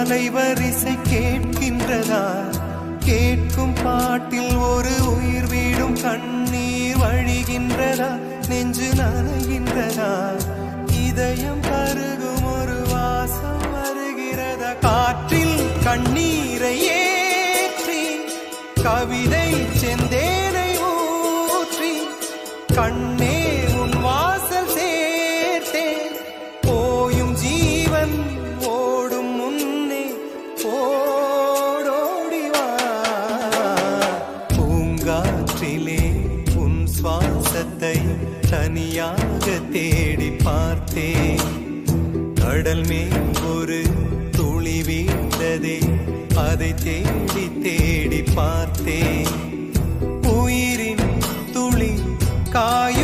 அலைவரிசை கேட்கின்றதா? கேட்கும் பாட்டில் ஒரு உயிர் வீடும் கண்ணீர் வழிகின்றதா? நெஞ்சு நனைகின்றதா? இதயம் கருகும் ஒரு வாசம் வருகிறதா? காற்றில் கண்ணீரை ஏற்றி கவிதை செந்தேனை ஊற்றி கண்ணே உன் வாசல் சேர்த்தேன். போயும் ஜீவன் ஓடும் முன்னே ஓடோடிவா. பூங்காற்றிலே உன் சுவாசத்தை தனியாக தேடி பார்த்தேன். கடல் மேல் ஒரு துளி வீழ்ந்ததே, அதை தேடி தேடி பார்த்தேன். உயிரின் துளி காய